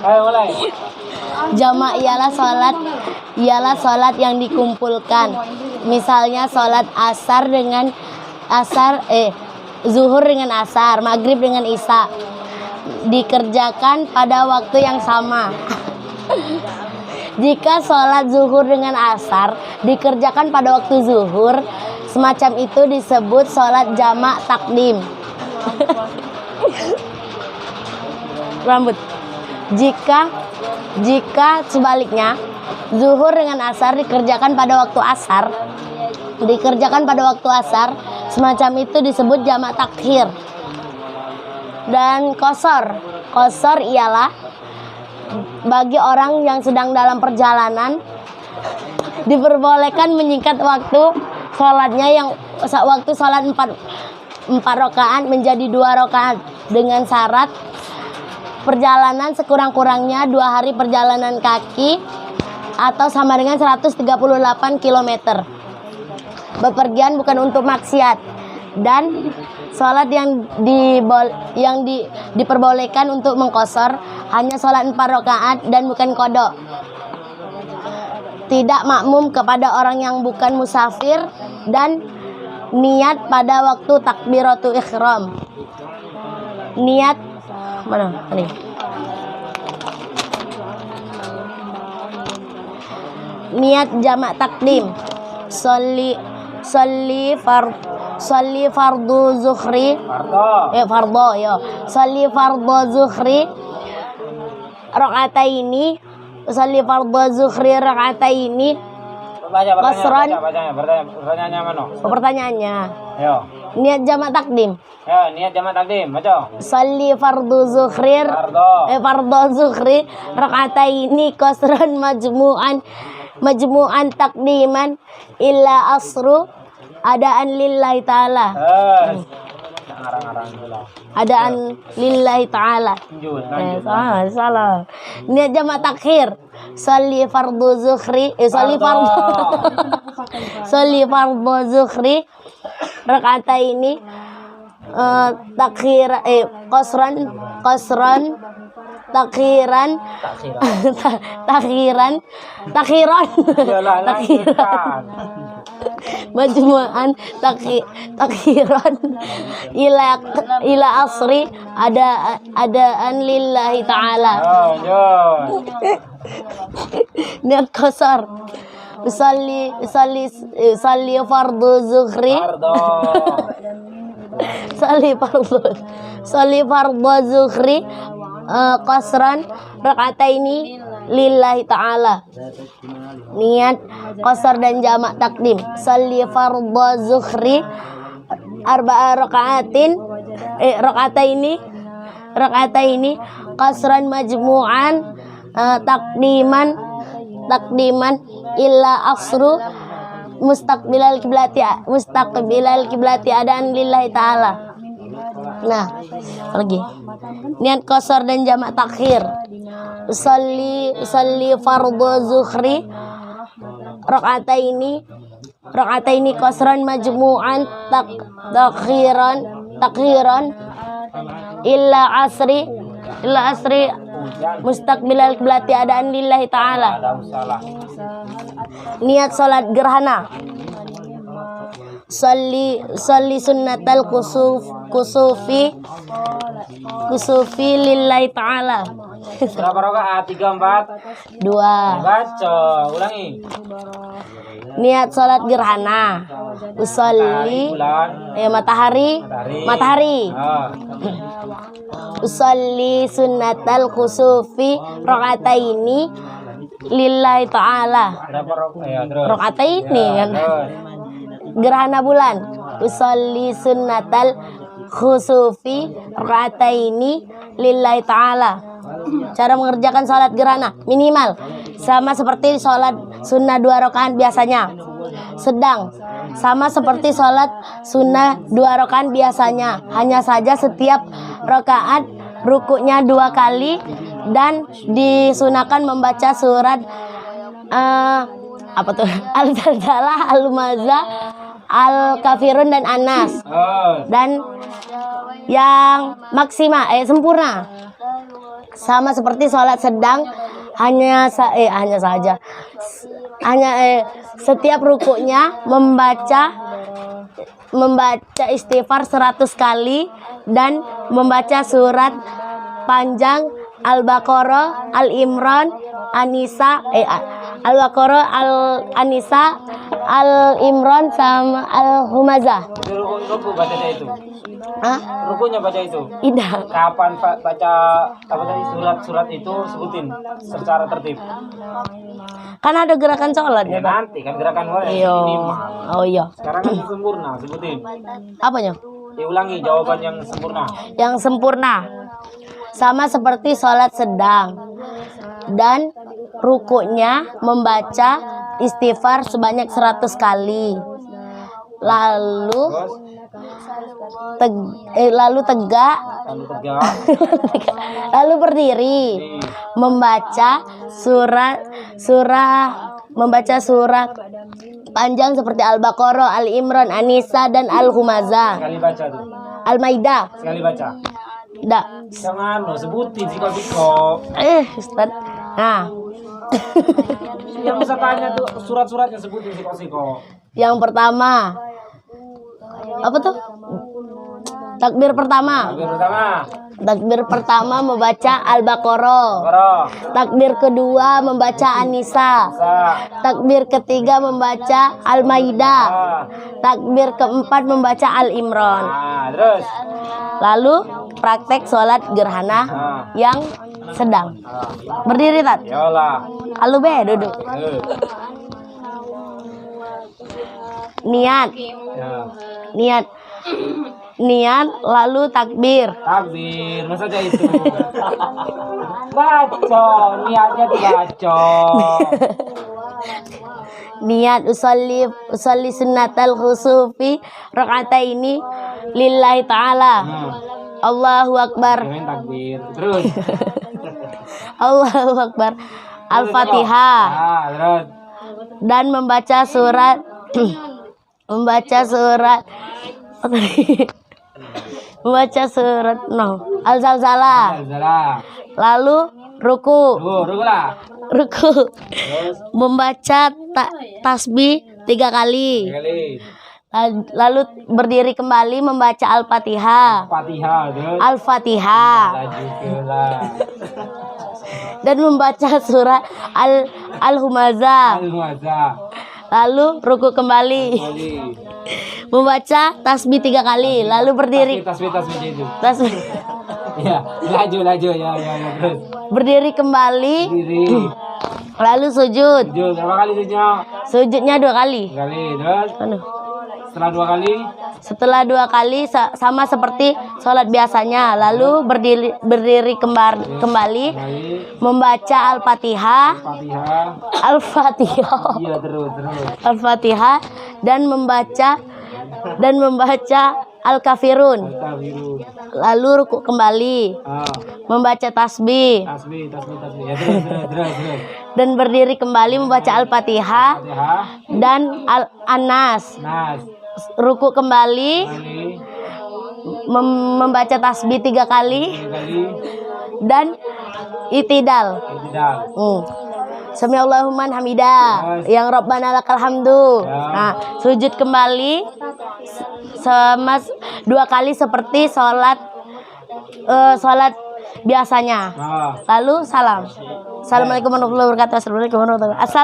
Ayo mulai. Jamak ialah salat yang dikumpulkan. Misalnya salat zuhur dengan asar, maghrib dengan isya. Dikerjakan pada waktu yang sama. Jika sholat zuhur dengan asar dikerjakan pada waktu zuhur, semacam itu disebut sholat jamak takdim. Rambut. Jika sebaliknya zuhur dengan asar dikerjakan pada waktu asar, semacam itu disebut jamak takhir. Dan qashar ialah bagi orang yang sedang dalam perjalanan diperbolehkan menyingkat waktu sholatnya yang waktu sholat 4 rakaat menjadi 2 rakaat dengan syarat perjalanan sekurang-kurangnya 2 hari perjalanan kaki atau sama dengan 138 km. Bepergian bukan untuk maksiat. Dan sholat yang diperbolehkan untuk mengqashar hanya sholat 4 rakaat dan bukan qada. Tidak makmum kepada orang yang bukan musafir dan niat pada waktu takbiratul ihram. Niat mana? Ini. Niat jamak takdim. Sholli fardu zuhri. Fardho ya. Sholli fardhu zuhri raka'ataini. Sholli fardhu zuhri raka'ataini. Pertanyaannya mana? Pertanyaannya. Yo. Niat jamak takdim. Ya, niat jamak takdim, baca. Sholli fardhu zuhri. Fardhu zuhri raka'ataini qasran majmu'an takdiman illa asru adaan lillahi ta'ala. Adaan lillahi ta'ala. Salah. Niat jamak takhir. Sholli fardhu zuhri. Sholli fardhu zuhri raka'ataini takhir qasran takhiran majmu'an takhiran ila asri adaan lillahi ta'ala. Niat qashar. Usalli fardhu zuhri. Sholli fardhu zuhri qasran raka'ataini lillahi ta'ala. Niat qashar dan jamak takdim. Sholli fardhu zuhri arba'a raka'atin raka'ataini qasran majmu'an takdiman illa asru mustaqbilal kiblati adaan lillahi ta'ala. Nah, lagi. Niat qashar dan jamak takhir. Usalli fardhu zuhri raka'ataini qasran majmu'an takhiran illa asri mustaqbilal kiblati adaan lillahi ta'ala. Niat salat gerhana. Sholli sunnatal kusufi lillahi ta'ala. Berapa rakaat? 3, 4? 2. Baca, ulangi. Niat salat gerhana. Usolli matahari. Usolli sunnatal kusufi raka'ataini lillahi ta'ala. Berapa rakaat? Raka'ataini kan. Gerhana bulan. Usolli sunnatal khusufi raka'ataini lillahi ta'ala. Cara mengerjakan sholat gerhana minimal sama seperti sholat sunnah 2 rakaat biasanya. Sedang sama seperti sholat sunnah 2 rakaat biasanya. Hanya saja setiap rakaat rukuknya 2 kali dan disunahkan membaca surat Al-Zalzalah, Al-Lumazah, Al-Kafirun dan An-Nas. Dan yang maksimal sempurna sama seperti sholat sedang, hanya saja setiap rukuknya membaca istighfar 100 kali dan membaca surat panjang Al-Baqarah, Al-Imran, An-Nisa, Al-Baqarah, Al-Nisa, Al-Imran sama Al-Humazah. Ruku bacanya itu. Hah? Rukunya baca itu. Tidak. Kapan baca apa tadi surat-surat itu sebutin secara tertib. Kan ada gerakan sholat Ya ya, Pak? nanti kan gerakan mulai Iya. minimal. Oh iya. Sekarang kan yang sempurna sebutin. Apanya? Diulangi jawaban yang sempurna. Yang sempurna sama seperti sholat sedang dan rukuknya membaca istighfar sebanyak 100 kali, lalu Terus tegak lalu tegak. lalu berdiri membaca surat panjang seperti Al-Baqarah, Al-Imran, An-Nisa dan Al-Humazah. Sekali baca tuh. Al-Maidah. Sekali baca. Nggak. Jangan lo sebutin siko-siko. Ustaz. Nah, Yang bisa tanya tuh surat-suratnya sebutin siko-siko. yang pertama apa tuh? Takbir pertama. Yang pertama. Takbir pertama membaca Al-Baqarah. Baro. Takbir kedua membaca An-Nisa. Sa. Takbir ketiga membaca Al-Maidah. Ah. Takbir keempat membaca Al-Imran. Nah, terus. Lalu praktek sholat gerhana yang sedang. Berdiri, Tat. Yolah. Kalau be duduk. Niat, Ya. niat lalu takbir. Takbir, masa aja itu. Baca, niatnya dibaca. Niat usolli sunnatal khusufi rakaataini lillahi ta'ala. Allahu akbar. Kirain takbir. Terus. Allahu akbar. Al-Fatihah Ah, terus. dan membaca surat Al-Zalzalah. Salah. Lalu ruku. Ruku lah. Terus. Membaca tasbih 3 kali. Sekali. Lalu berdiri kembali membaca Al-Fatihah. Fatihah, terus. Al-Fatihah Laju lah. dan membaca surat Al-Humazah. Al-Muazzah. Lalu ruku kembali Kali. membaca tasbih 3 kali. Lalu berdiri Tasbih itu. tasbih Ya, laju ya, terus. berdiri kembali. Diri. Lalu sujud. Sujud berapa kali sujudnya? Sujudnya 2 kali. Sekali, terus. Aduh. Setelah 2 kali. Setelah 2 kali sama seperti sholat biasanya. Lalu berdiri kembali Kembali. membaca Al-Fatihah. Fatihah. Iya, terus. Al-Fatihah dan membaca Al-Kafirun. Astagfirullah. Lalu ruku kembali Ah, membaca tasbih tasbih. Ya, terus. dan berdiri kembali membaca Al-Fatihah Fatihah. dan Al-Anas. Nas. Ruku kembali Kali. membaca tasbih 3 kali Kali. dan itidal. Tidak. Sami Allahu man hamidah. Yang Rabbana lakal hamdu. Nah, sujud kembali sama 2 kali seperti sholat biasanya. Ah. Lalu salam. Assalamualaikum warahmatullahi wabarakatuh. Assalamualaikum warahmatullahi wabarakatuh.